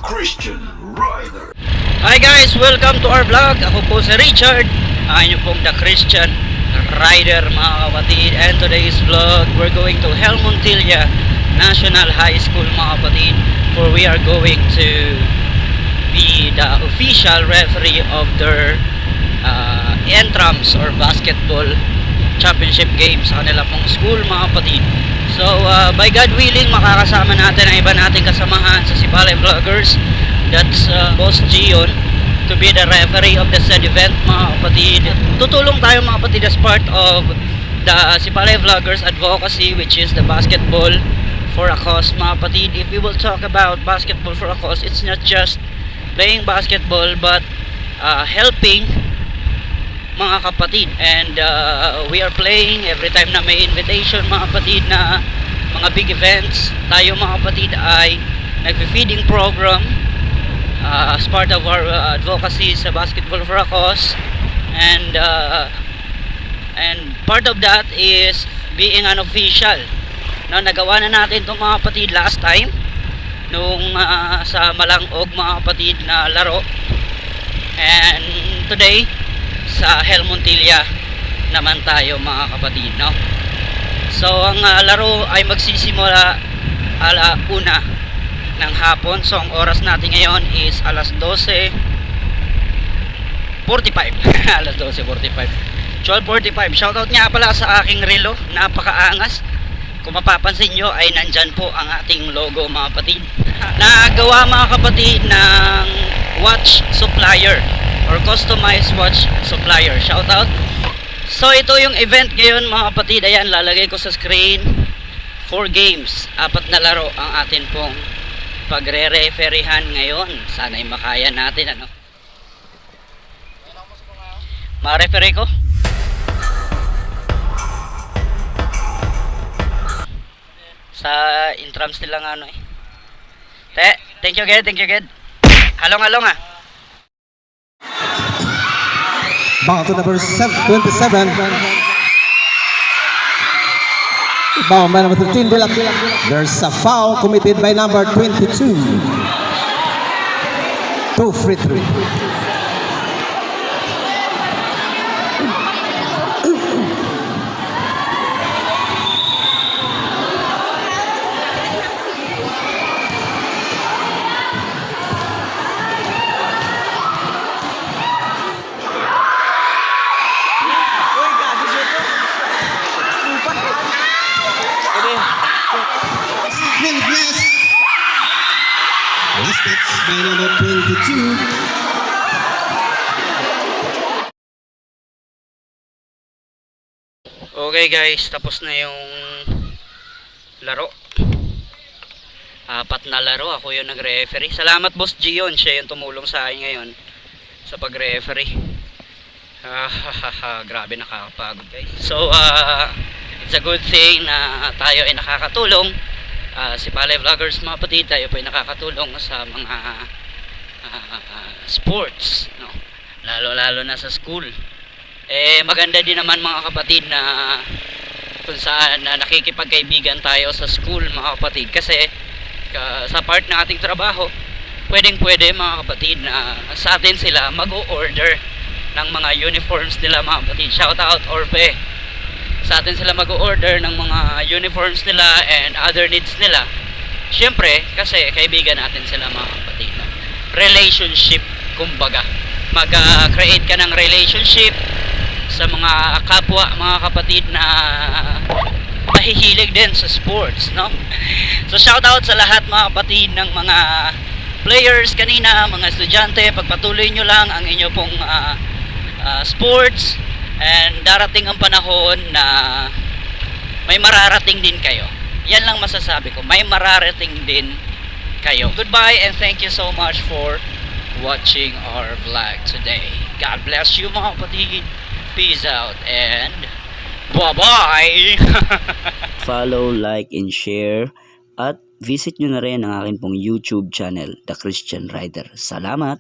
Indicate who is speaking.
Speaker 1: Christian Rider.
Speaker 2: Hi guys! Welcome to our vlog. Ako po si Richard. Ang inyo pong The Christian Rider mga kapatid. And today's vlog, we're going to Helmontilla National High School mga kapatid. For we are going to be the official referee of their entrams or basketball championship games sa kanila pong school mga kapatid. So by God willing, makakasama natin ang iba nating kasamahan sa Sipalay Vloggers. That's Boss Gion to be the referee of the said event mga kapatid. Tutulong tayo mga kapatid as part of the Sipalay Vloggers advocacy, which is the basketball for a cause mga kapatid. If we will talk about basketball for a cause, it's not just playing basketball but helping mga kapatid. And we are playing every time na may invitation mga kapatid na mga big events. Tayo mga kapatid ay nagfe-feeding program as part of our advocacy sa basketball for a cause. And part of that is being an official. No, nagawa na natin itong mga kapatid last time nung sa Malangog mga kapatid na laro. And today sa Helmontilla naman tayo mga kapatid, no? So ang laro ay magsisimula ala-una ng hapon. So ang oras natin ngayon is alas 12:45. Alas 12:45, 12:45. Shoutout nga pala sa aking relo, napakaangas. Kung mapapansin nyo ay nandyan po ang ating logo mga kapatid. Nagawa mga kapatid ng watch supplier or customized watch supplier. Shoutout. So ito yung event ngayon mga kapatid. Ayan, lalagay ko sa screen. 4 games, 4 na laro ang atin pong pagre-refereehan ngayon. Sana'y makaya natin, ano. Ma-referee ko? Sa intrams nila nga ano eh. Thank you again, thank you again. Halong-halong ah.
Speaker 3: Bound to number 27. Bound by number 13. There's a foul committed by number 22. 2 free throw. Baskets by number 22.
Speaker 2: Okay guys, tapos na yung laro. 4 na laro, ako yung nag-referee. Salamat Boss Gion, siya yung tumulong sa akin ngayon sa pag-referee. Grabe, nakakapagod guys. So it's a good thing na tayo ay nakakatulong. Sipalay Vloggers mga kapatid, tayo po ay nakakatulong sa mga sports, no? Lalo na sa school. Maganda din naman mga kapatid na kung saan nakikipagkaibigan tayo sa school mga kapatid, kasi sa part ng ating trabaho pwede mga kapatid na sa atin sila mag-o-order ng mga uniforms nila mga kapatid. Shout out Orpe. Sa atin sila mag-order ng mga uniforms nila and other needs nila. Siyempre, kasi kaibigan natin sila mga kapatid. Relationship, kumbaga. Mag-create ka ng relationship sa mga kapwa, mga kapatid na mahihilig din sa sports, no? So shout out sa lahat mga kapatid ng mga players kanina, mga estudyante. Pagpatuloy nyo lang ang inyo pong sports. And darating ang panahon na may mararating din kayo. Yan lang masasabi ko, may mararating din kayo. Goodbye and thank you so much for watching our vlog today. God bless you mga kapatid. Peace out and bye-bye.
Speaker 4: Follow, like, and share. At visit nyo na rin ang akin pong YouTube channel, The Christian Rider. Salamat!